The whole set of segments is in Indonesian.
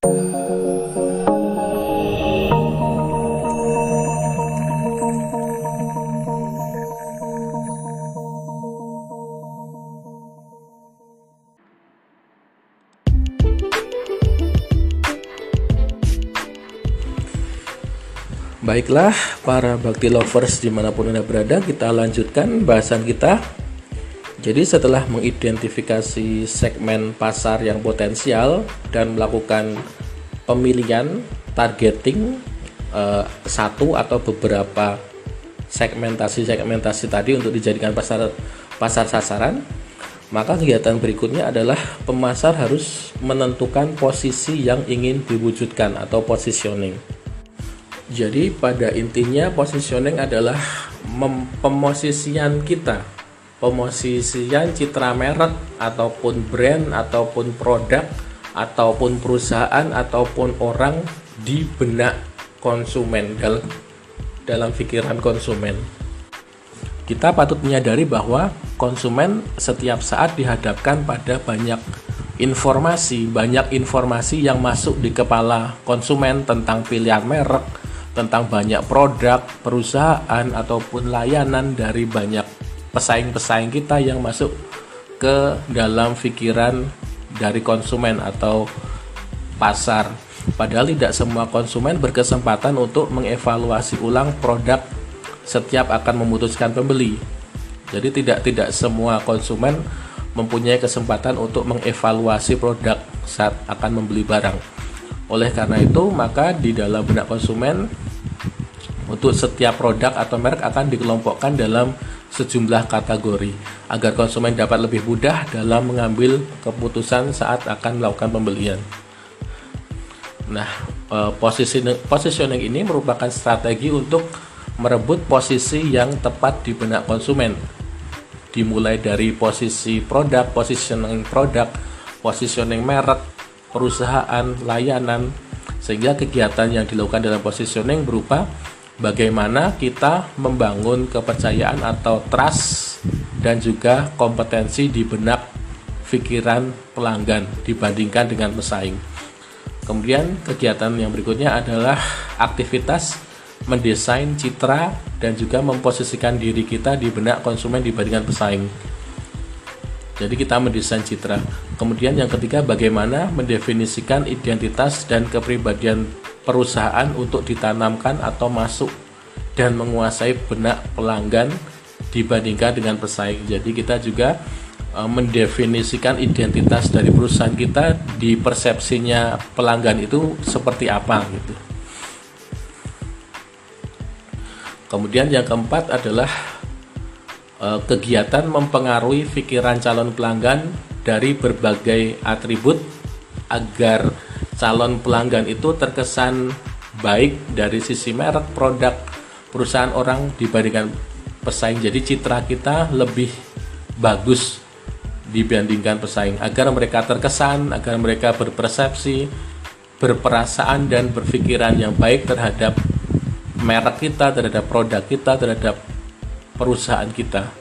Baiklah para bakti lovers dimanapun Anda berada, kita lanjutkan bahasan kita. Jadi setelah mengidentifikasi segmen pasar yang potensial dan melakukan pemilihan targeting satu atau beberapa segmentasi tadi untuk dijadikan pasar sasaran, maka kegiatan berikutnya adalah pemasar harus menentukan posisi yang ingin diwujudkan atau positioning. Jadi pada intinya positioning adalah pemosisian kita, pemosisian citra merek ataupun brand ataupun produk ataupun perusahaan ataupun orang di benak konsumen, dalam pikiran konsumen. Kita patut menyadari bahwa konsumen setiap saat dihadapkan pada banyak informasi yang masuk di kepala konsumen tentang pilihan merek, tentang banyak produk, perusahaan, ataupun layanan dari banyak pesaing-pesaing kita yang masuk ke dalam pikiran dari konsumen atau pasar. Padahal tidak semua konsumen berkesempatan untuk mengevaluasi ulang produk setiap akan memutuskan pembeli. Jadi tidak semua konsumen mempunyai kesempatan untuk mengevaluasi produk saat akan membeli barang. Oleh karena itu, maka di dalam benak konsumen untuk setiap produk atau merek akan dikelompokkan dalam sejumlah kategori agar konsumen dapat lebih mudah dalam mengambil keputusan saat akan melakukan pembelian. Nah, positioning ini merupakan strategi untuk merebut posisi yang tepat di benak konsumen. Dimulai dari posisi produk, positioning merek, perusahaan, layanan, sehingga kegiatan yang dilakukan dalam positioning berupa bagaimana kita membangun kepercayaan atau trust dan juga kompetensi di benak pikiran pelanggan dibandingkan dengan pesaing. Kemudian kegiatan yang berikutnya adalah aktivitas mendesain citra dan juga memposisikan diri kita di benak konsumen dibandingkan pesaing. Jadi kita mendesain citra. Kemudian yang ketiga, bagaimana mendefinisikan identitas dan kepribadian perusahaan untuk ditanamkan atau masuk dan menguasai benak pelanggan dibandingkan dengan pesaing. Jadi kita juga mendefinisikan identitas dari perusahaan kita di persepsinya pelanggan itu seperti apa gitu. Kemudian yang keempat adalah kegiatan mempengaruhi pikiran calon pelanggan dari berbagai atribut agar calon pelanggan itu terkesan baik dari sisi merek, produk, perusahaan, orang dibandingkan pesaing. Jadi citra kita lebih bagus dibandingkan pesaing agar mereka terkesan, agar mereka berpersepsi, berperasaan dan berpikiran yang baik terhadap merek kita, terhadap produk kita, terhadap perusahaan kita.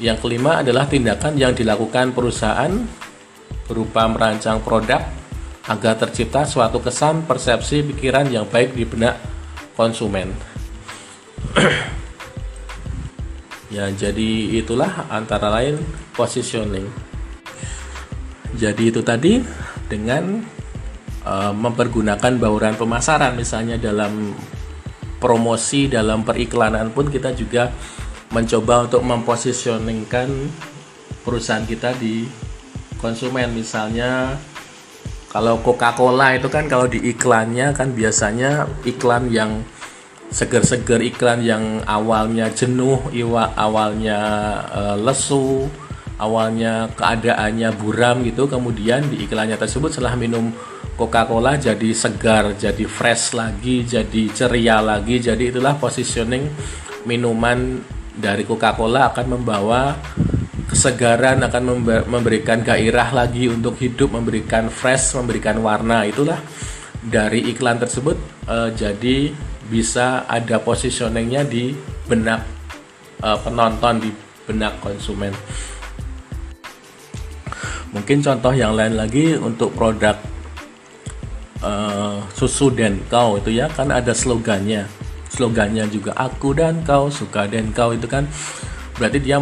Yang kelima adalah tindakan yang dilakukan perusahaan berupa merancang produk agar tercipta suatu kesan, persepsi, pikiran yang baik di benak konsumen. Ya, jadi itulah antara lain positioning. Jadi itu tadi dengan mempergunakan bauran pemasaran, misalnya dalam promosi, dalam periklanan pun kita juga mencoba untuk mempositioningkan perusahaan kita di konsumen. Misalnya kalau Coca-Cola itu kan kalau di iklannya kan biasanya iklan yang seger-seger, iklan yang awalnya jenuh, awalnya lesu, awalnya keadaannya buram gitu, kemudian di iklannya tersebut setelah minum Coca-Cola jadi segar, jadi fresh lagi, jadi ceria lagi. Jadi itulah positioning minuman dari Coca-Cola akan membawa kesegaran, akan memberikan gairah lagi untuk hidup, memberikan fresh, memberikan warna. Itulah dari iklan tersebut. Jadi bisa ada positioningnya di benak penonton, di benak konsumen. Mungkin contoh yang lain lagi untuk produk susu dan kau itu ya kan ada slogannya juga aku dan kau suka dan kau itu kan berarti dia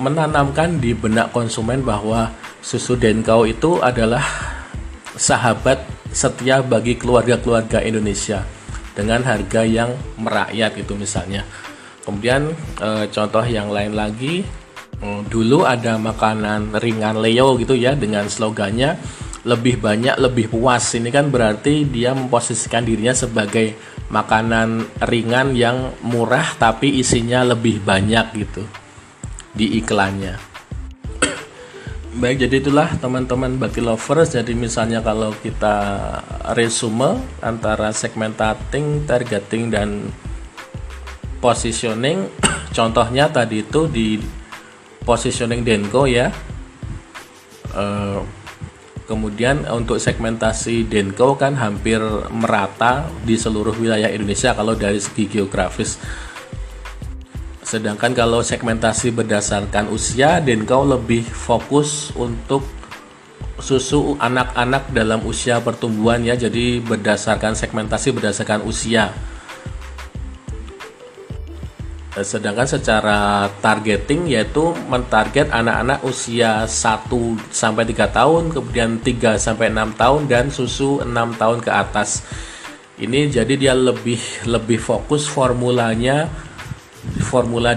menanamkan di benak konsumen bahwa susu dan kau itu adalah sahabat setia bagi keluarga-keluarga Indonesia dengan harga yang merakyat itu misalnya. Kemudian contoh yang lain lagi, dulu ada makanan ringan Leo gitu ya dengan slogannya lebih banyak lebih puas. Ini kan berarti dia memposisikan dirinya sebagai makanan ringan yang murah tapi isinya lebih banyak gitu di iklannya. Baik, jadi itulah teman-teman Baki Lovers. Jadi misalnya kalau kita resume antara segmenting, targeting, dan positioning, contohnya tadi itu di positioning Denko ya. Kemudian untuk segmentasi Denko kan hampir merata di seluruh wilayah Indonesia kalau dari segi geografis. Sedangkan kalau segmentasi berdasarkan usia, Denko lebih fokus untuk susu anak-anak dalam usia pertumbuhan ya. Jadi berdasarkan segmentasi berdasarkan usia. Sedangkan secara targeting yaitu mentarget anak-anak usia 1 sampai 3 tahun, kemudian 3 sampai 6 tahun dan susu 6 tahun ke atas. Ini jadi dia lebih fokus formula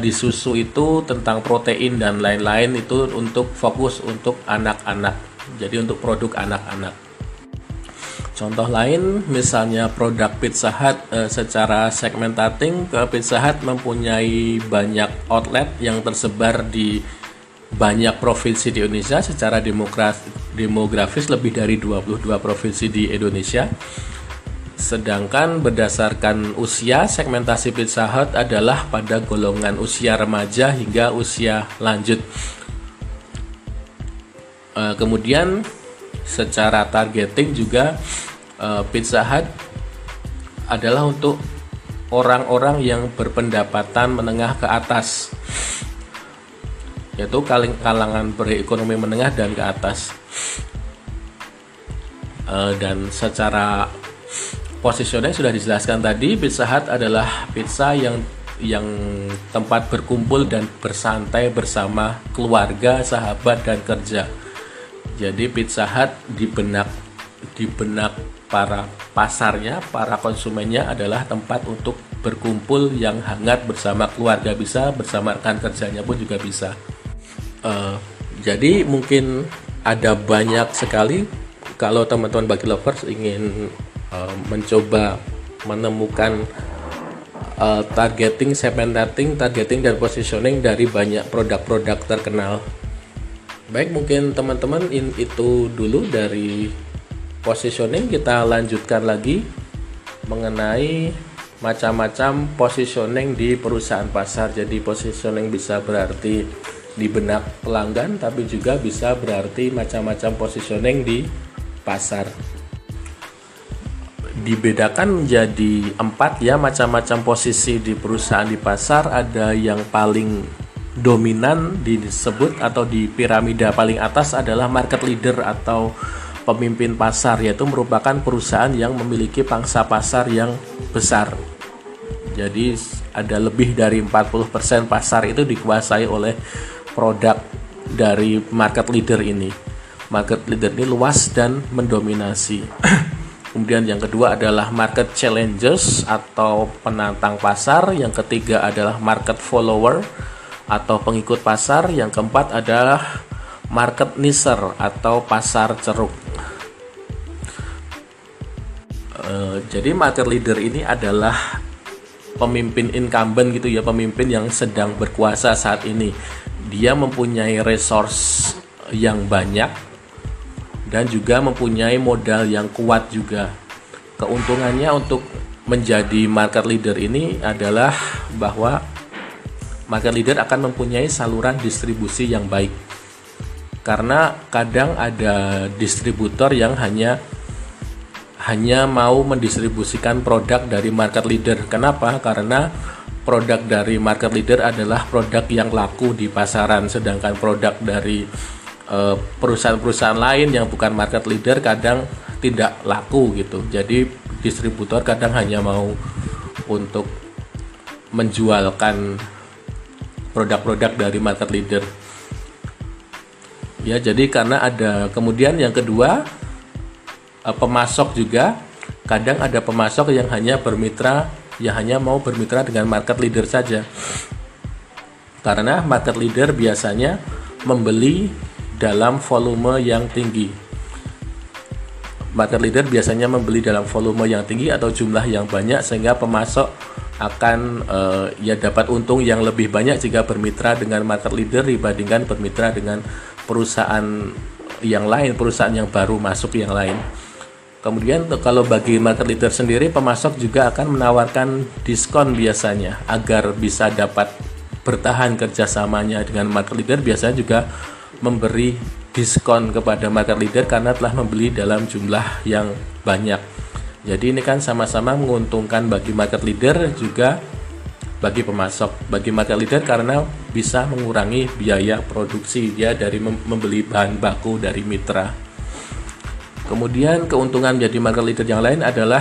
di susu itu tentang protein dan lain-lain itu untuk fokus untuk anak-anak. Jadi untuk produk anak-anak. Contoh lain misalnya produk Pizza Hut, secara segmentating Pizza Hut mempunyai banyak outlet yang tersebar di banyak provinsi di Indonesia. Secara demografis lebih dari 22 provinsi di Indonesia. Sedangkan berdasarkan usia, segmentasi Pizza Hut adalah pada golongan usia remaja hingga usia lanjut. Kemudian secara targeting juga Pizza Hut adalah untuk orang-orang yang berpendapatan menengah ke atas, yaitu kalangan berekonomi menengah dan ke atas. Dan secara positioning sudah dijelaskan tadi, Pizza Hut adalah pizza yang tempat berkumpul dan bersantai bersama keluarga, sahabat, dan kerja. Jadi Pizza Hut di benak para pasarnya, para konsumennya adalah tempat untuk berkumpul yang hangat bersama keluarga, bisa bersama rekan kerjanya pun juga bisa. Jadi mungkin ada banyak sekali kalau teman-teman Baki Lovers ingin mencoba menemukan targeting, segmenting, targeting, dan positioning dari banyak produk-produk terkenal. Baik, mungkin teman-teman itu dulu dari positioning. Kita lanjutkan lagi mengenai macam-macam positioning di perusahaan pasar. Jadi positioning bisa berarti di benak pelanggan, tapi juga bisa berarti macam-macam positioning di pasar. Dibedakan menjadi 4 ya macam-macam posisi di perusahaan di pasar. Ada yang paling dominan disebut atau di piramida paling atas adalah market leader atau pemimpin pasar, yaitu merupakan perusahaan yang memiliki pangsa pasar yang besar. Jadi ada lebih dari 40% pasar itu dikuasai oleh produk dari market leader ini. Market leader ini luas dan mendominasi. Kemudian yang kedua adalah market challengers atau penantang pasar. Yang ketiga adalah market follower atau pengikut pasar. Yang keempat adalah market nicher atau pasar ceruk. Jadi market leader ini adalah pemimpin incumbent gitu ya, pemimpin yang sedang berkuasa saat ini. Dia mempunyai resource yang banyak dan juga mempunyai modal yang kuat juga. Keuntungannya untuk menjadi market leader ini adalah bahwa market leader akan mempunyai saluran distribusi yang baik. Karena kadang ada distributor yang hanya mau mendistribusikan produk dari market leader. Kenapa? Karena produk dari market leader adalah produk yang laku di pasaran, sedangkan produk dari perusahaan-perusahaan lain yang bukan market leader kadang tidak laku gitu. Jadi distributor kadang hanya mau untuk menjualkan produk-produk dari market leader. Ya, jadi karena ada, kemudian yang kedua, pemasok juga. Kadang ada pemasok yang hanya mau bermitra dengan market leader saja. Karena market leader biasanya membeli dalam volume yang tinggi. Market leader biasanya membeli dalam volume yang tinggi atau jumlah yang banyak, sehingga pemasok akan dapat untung yang lebih banyak jika bermitra dengan market leader dibandingkan bermitra dengan perusahaan yang lain, perusahaan yang baru masuk yang lain. Kemudian kalau bagi market leader sendiri, pemasok juga akan menawarkan diskon biasanya agar bisa dapat bertahan kerjasamanya dengan market leader. Biasanya juga memberi diskon kepada market leader karena telah membeli dalam jumlah yang banyak. Jadi ini kan sama-sama menguntungkan bagi market leader juga bagi pemasok. Bagi market leader karena bisa mengurangi biaya produksi dia dari membeli bahan baku dari mitra. Kemudian keuntungan menjadi market leader yang lain adalah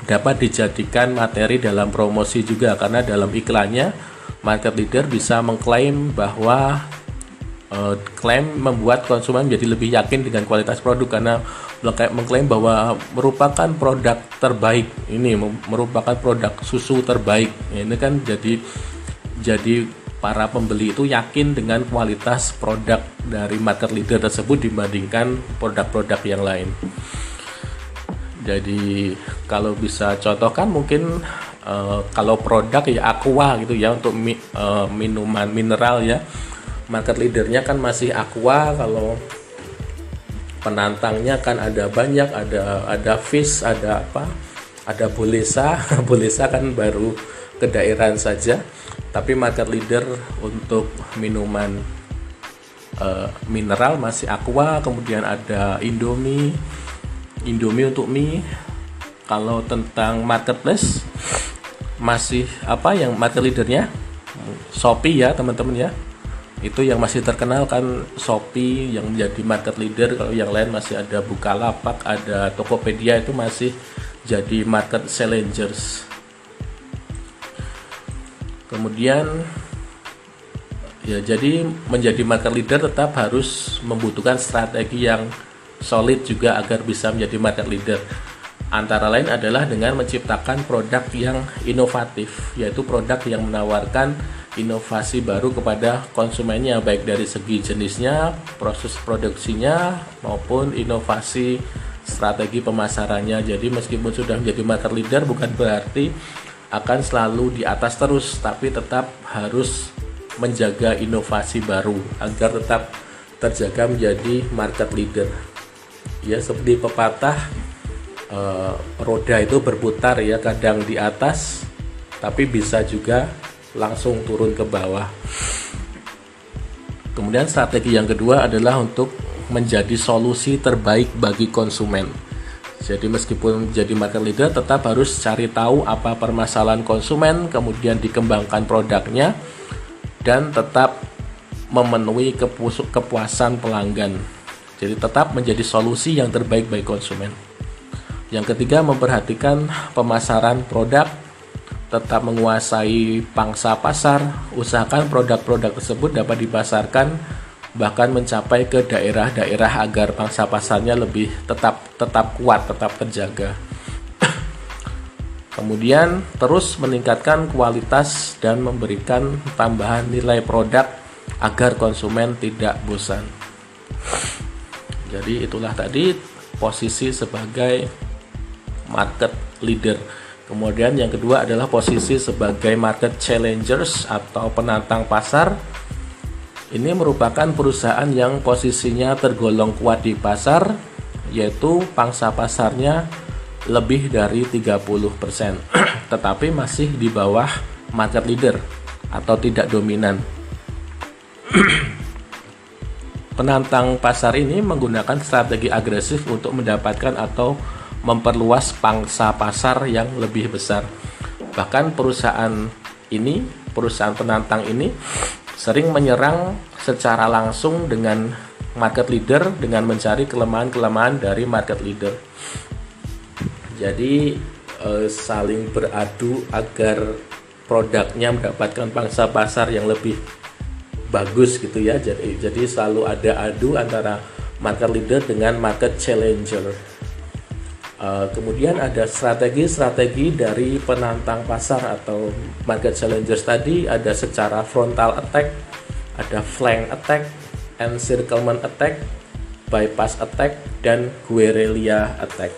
dapat dijadikan materi dalam promosi juga, karena dalam iklannya market leader bisa mengklaim bahwa klaim membuat konsumen menjadi lebih yakin dengan kualitas produk, karena mengklaim bahwa merupakan produk terbaik, ini merupakan produk susu terbaik. Ini kan jadi para pembeli itu yakin dengan kualitas produk dari market leader tersebut dibandingkan produk-produk yang lain. Jadi kalau bisa contohkan mungkin kalau produk ya Aqua gitu ya, untuk minuman mineral ya, market leadernya kan masih Aqua. Kalau penantangnya kan ada banyak, ada Fizz, ada Bolesa. Bolesa kan baru kedaerahan saja. Tapi market leader untuk minuman mineral masih Aqua. Kemudian ada Indomie untuk mie. Kalau tentang marketplace masih yang market leadernya Shopee ya teman-teman ya. Itu yang masih terkenal kan, Shopee yang menjadi market leader. Kalau yang lain masih ada Bukalapak, ada Tokopedia, itu masih jadi market challengers. Kemudian ya, jadi menjadi market leader tetap harus membutuhkan strategi yang solid juga agar bisa menjadi market leader. Antara lain adalah dengan menciptakan produk yang inovatif, yaitu produk yang menawarkan inovasi baru kepada konsumennya, baik dari segi jenisnya, proses produksinya, maupun inovasi strategi pemasarannya. Jadi meskipun sudah menjadi market leader bukan berarti akan selalu di atas terus, tapi tetap harus menjaga inovasi baru agar tetap terjaga menjadi market leader. Ya, seperti pepatah, roda itu berputar ya, kadang di atas tapi bisa juga langsung turun ke bawah. Kemudian strategi yang kedua adalah untuk menjadi solusi terbaik bagi konsumen. Jadi meskipun jadi market leader tetap harus cari tahu apa permasalahan konsumen, kemudian dikembangkan produknya dan tetap memenuhi kepuasan pelanggan. Jadi tetap menjadi solusi yang terbaik bagi konsumen. Yang ketiga, memperhatikan pemasaran produk, tetap menguasai pangsa pasar, usahakan produk-produk tersebut dapat dipasarkan bahkan mencapai ke daerah-daerah agar pangsa pasarnya lebih tetap kuat, tetap terjaga. Kemudian terus meningkatkan kualitas dan memberikan tambahan nilai produk agar konsumen tidak bosan. Jadi itulah tadi posisi sebagai market leader. Kemudian yang kedua adalah posisi sebagai market challengers atau penantang pasar. Ini merupakan perusahaan yang posisinya tergolong kuat di pasar, yaitu pangsa pasarnya lebih dari 30%, tetapi masih di bawah market leader atau tidak dominan. Penantang pasar ini menggunakan strategi agresif untuk mendapatkan atau memperluas pangsa pasar yang lebih besar. Bahkan perusahaan penantang ini sering menyerang secara langsung dengan market leader dengan mencari kelemahan-kelemahan dari market leader. Jadi saling beradu agar produknya mendapatkan pangsa pasar yang lebih bagus gitu ya. Jadi selalu ada adu antara market leader dengan market challenger. Kemudian ada strategi-strategi dari penantang pasar atau market challengers tadi. Ada secara frontal attack, ada flank attack, encirclement attack, bypass attack, dan guerrilla attack.